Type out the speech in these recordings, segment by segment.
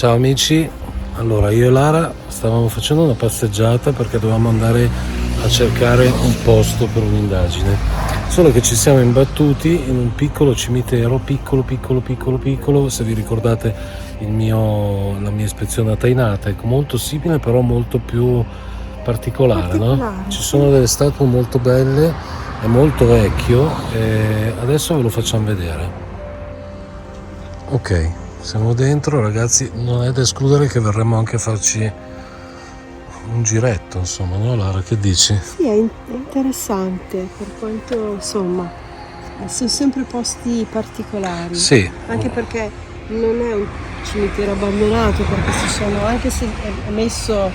Ciao amici, allora io e Lara stavamo facendo una passeggiata perché dovevamo andare a cercare un posto per un'indagine, solo che ci siamo imbattuti in un piccolo cimitero, piccolo, se vi ricordate la mia ispezione a Tainata, ecco, molto simile però molto più particolare, no? Ci sono delle statue molto belle, è molto vecchio e adesso ve lo facciamo vedere. Ok, siamo dentro ragazzi, non è da escludere che verremo anche a farci un giretto, insomma, no Lara, che dici? Sì, è interessante, per quanto insomma, sono sempre posti particolari. Sì. Anche perché non è un cimitero abbandonato, perché ci sono, anche se è messo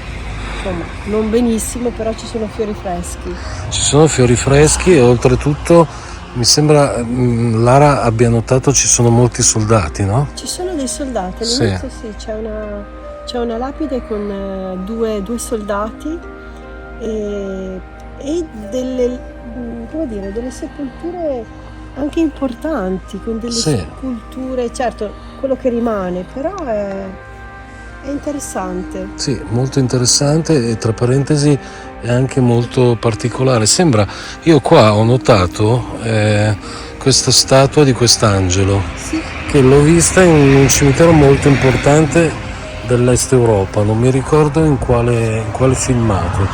insomma non benissimo, però ci sono fiori freschi. Ci sono fiori freschi e oltretutto mi sembra Lara abbia notato ci sono molti soldati, no? Ci sono dei soldati, all'inizio sì, c'è una lapide con due soldati e delle, come dire, delle sepolture anche importanti, con delle sculture, certo quello che rimane, però è interessante. Sì, molto interessante e tra parentesi è anche molto particolare. Sembra, io qua ho notato questa statua di quest'angelo, Sì. che l'ho vista in un cimitero molto importante dell'Est Europa, non mi ricordo in quale filmato.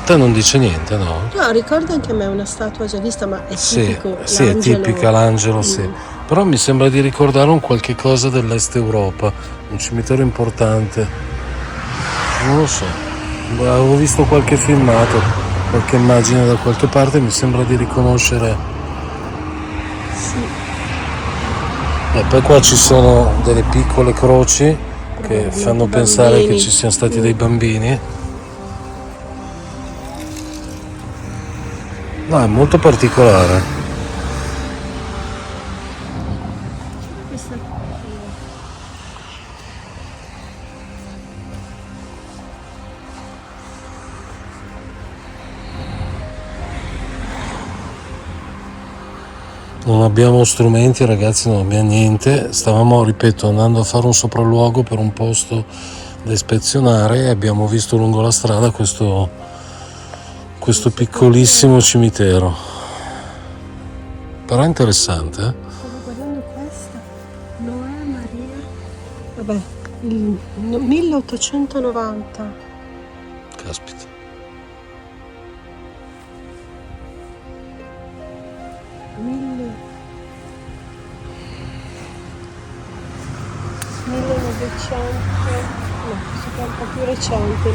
Te non dice niente, no? No, ricordo anche a me una statua già vista, ma è tipico sì, è tipica l'angelo, sì. Però mi sembra di ricordare un qualche cosa dell'Est Europa, un cimitero importante. Non lo so. Avevo visto qualche filmato, qualche immagine da qualche parte, mi sembra di riconoscere. Sì. E poi qua ci sono delle piccole croci che fanno pensare che ci siano stati dei bambini. No, è molto particolare. Non abbiamo strumenti ragazzi, non abbiamo niente, stavamo, ripeto, andando a fare un sopralluogo per un posto da ispezionare e abbiamo visto lungo la strada questo piccolissimo cimitero, però è interessante. Stavo guardando questa, Noè Maria, vabbè, il 1890. Caspita. No, si fa un po' più recente,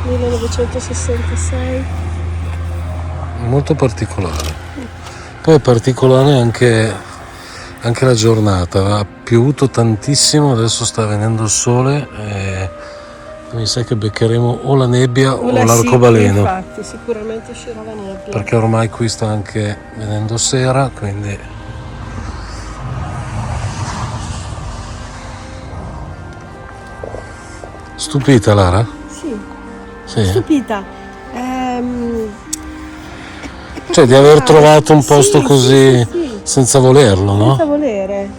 1966. Molto particolare. Poi è particolare anche la giornata, ha piovuto tantissimo, adesso sta venendo il sole e mi sa che beccheremo o la nebbia o l'arcobaleno. Sì, infatti, sicuramente uscirà la nebbia. Perché ormai qui sta anche venendo sera, quindi... Stupita Lara? Sì. Stupita. Cioè di aver trovato un posto così senza volerlo, no? Senza volere.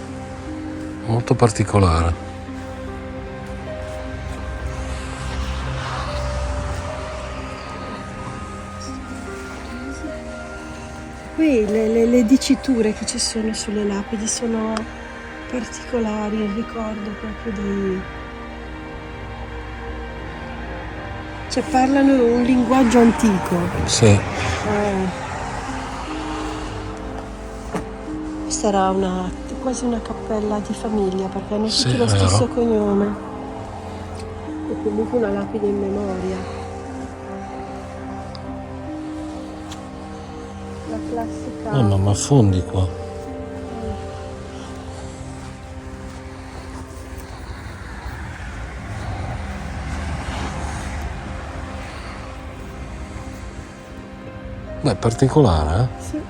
Molto particolare. Qui le diciture che ci sono sulle lapidi sono particolari, il ricordo proprio di... Cioè parlano un linguaggio antico. Sì. Questa era quasi una cappella di famiglia perché hanno tutti lo vero. stesso cognome. E comunque una lapide in memoria. La classica. Ma affondi qua. Beh, particolare, eh? Sì.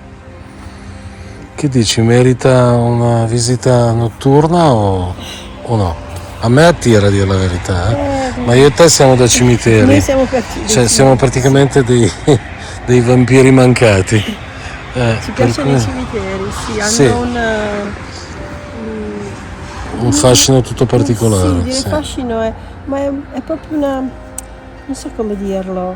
Che dici, merita una visita notturna o no? A me attira a dire la verità, ma io e te siamo da cimiteri. Noi siamo partiti. Cioè siamo praticamente dei vampiri mancati. Ci piacciono i cimiteri, sì, hanno un fascino tutto particolare. Sì, dire fascino ma è proprio una, non so come dirlo,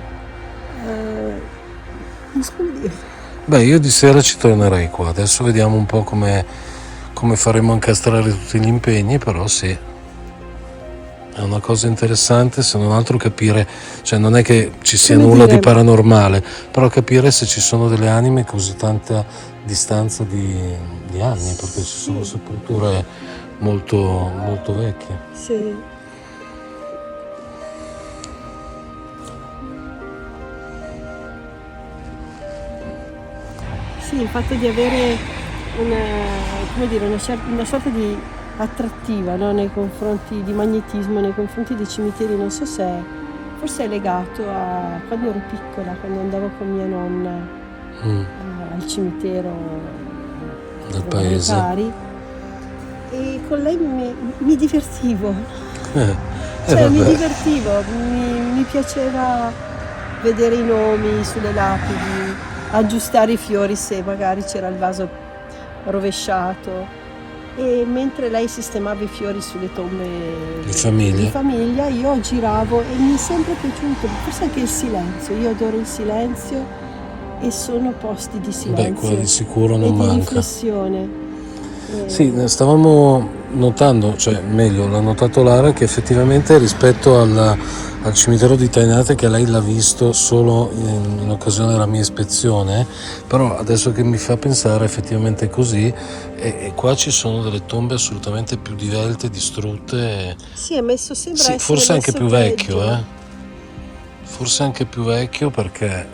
non so come dirlo. Beh, io di sera ci tornerei qua, adesso vediamo un po' come faremo a incastrare tutti gli impegni, però sì, è una cosa interessante, se non altro capire, cioè non è che ci sia Come nulla dire, di paranormale, però capire se ci sono delle anime così tanta distanza di anni, perché ci sono sì, sepolture molto, molto vecchie. sì. Sì, il fatto di avere come dire, una sorta di attrattiva, no, nei confronti di magnetismo, nei confronti dei cimiteri, non so se forse è legato a quando ero piccola, quando andavo con mia nonna al cimitero Del dove paese. pari, e con lei mi divertivo, E cioè mi vabbè, divertivo, mi piaceva vedere i nomi sulle lapidi, aggiustare i fiori se magari c'era il vaso rovesciato, e mentre lei sistemava i fiori sulle tombe di famiglia io giravo e mi è sempre piaciuto, forse anche il silenzio, io adoro il silenzio e sono posti di beh, qua di silenzio sicuro e non di manca. riflessione. Sì, ne stavamo notando, cioè meglio, l'ha notato Lara, che effettivamente rispetto al cimitero di Tainate, che lei l'ha visto solo in occasione della mia ispezione, però adesso che mi fa pensare effettivamente è così, e qua ci sono delle tombe assolutamente più divelte, distrutte. Sì, è messo, sembra Sì, essere forse anche messo più vecchio, peggio. Forse anche più vecchio perché,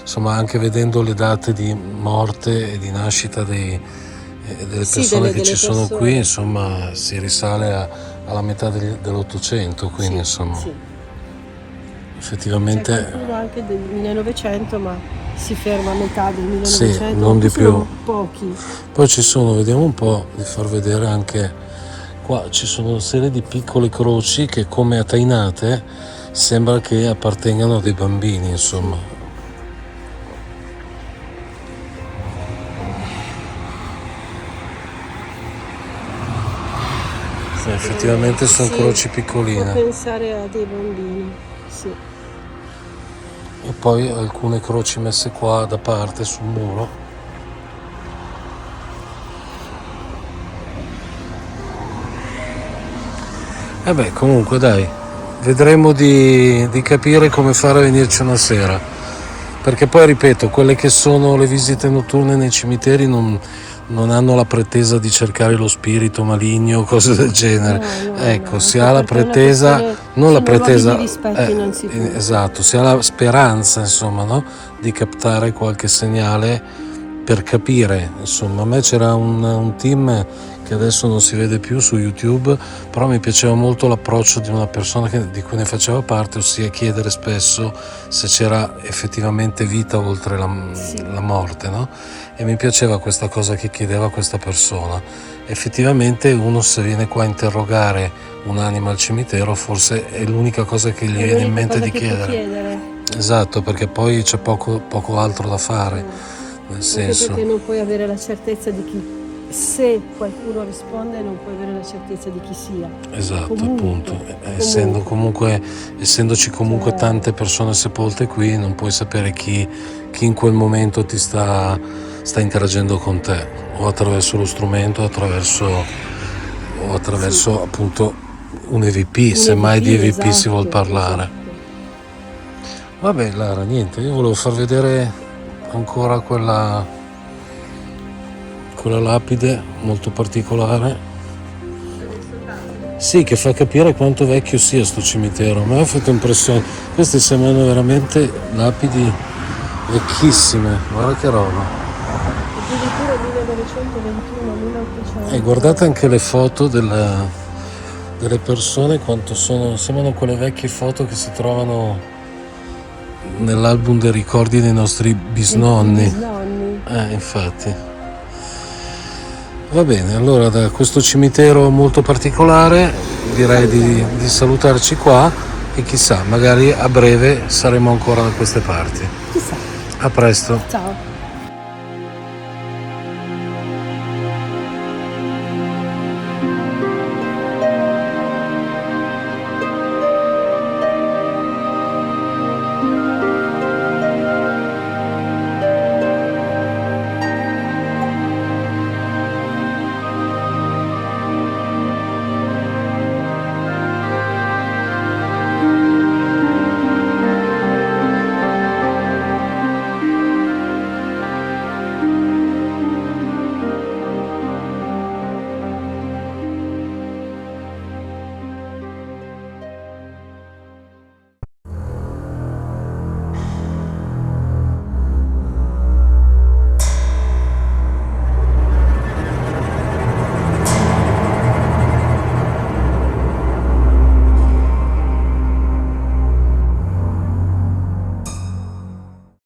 insomma, anche vedendo le date di morte e di nascita delle Sì, persone che delle ci sono qui, persone. insomma, si risale alla metà dell'Ottocento, quindi Sì, insomma, sì. C'è effettivamente qualcuno anche del 1900, ma si ferma a metà del sì, 1900, non ma di poi sono più. pochi. Poi ci sono, vediamo un po' di far vedere anche qua, ci sono una serie di piccole croci che, come a Tainate, sembra che appartengano a dei bambini, insomma. Sì, Effettivamente sono sì, croci fa piccoline. pensare a dei bambini. Sì. E poi alcune croci messe qua da parte sul muro. E beh, comunque dai, vedremo di capire come fare a venirci una sera. Perché poi, ripeto, quelle che sono le visite notturne nei cimiteri non hanno la pretesa di cercare lo spirito maligno o cose del genere. No, Ecco, si anche ha la perché è una pretesa, questione, non la sono luoghi di pretesa, rispetto innanzitutto. esatto, si ha la speranza, insomma, no? Di captare qualche segnale per capire, insomma. A me c'era un team che adesso non si vede più su YouTube, però mi piaceva molto l'approccio di una persona di cui ne faceva parte, ossia chiedere spesso se c'era effettivamente vita oltre la morte, no? E mi piaceva questa cosa che chiedeva questa persona. Effettivamente uno, se viene qua a interrogare un'anima al cimitero, forse è l'unica cosa che gli È viene in l'unica mente cosa di che può chiedere. chiedere. Esatto, perché poi c'è poco altro da fare, nel Anche senso. perché non puoi avere la certezza di chi, se qualcuno risponde, non puoi avere la certezza di chi sia. Esatto, Comunque, appunto, essendoci comunque Cioè, tante persone sepolte qui, non puoi sapere chi in quel momento ti sta interagendo con te, o attraverso lo strumento, o attraverso appunto un EVP, se mai di EVP si vuol parlare. Vabbè Lara, niente, io volevo far vedere ancora quella lapide molto particolare. Sì, che fa capire quanto vecchio sia sto cimitero. A me ha fatto impressione. Queste sembrano veramente lapidi vecchissime. Guarda che roba. addirittura 1921, 1800. E guardate anche le foto delle persone, quanto sembrano quelle vecchie foto che si trovano nell'album dei ricordi dei nostri bisnonni. Bisnonni. Infatti. Va bene, allora da questo cimitero molto particolare direi di salutarci qua e chissà, magari a breve saremo ancora da queste parti. Chissà. A presto. Ciao.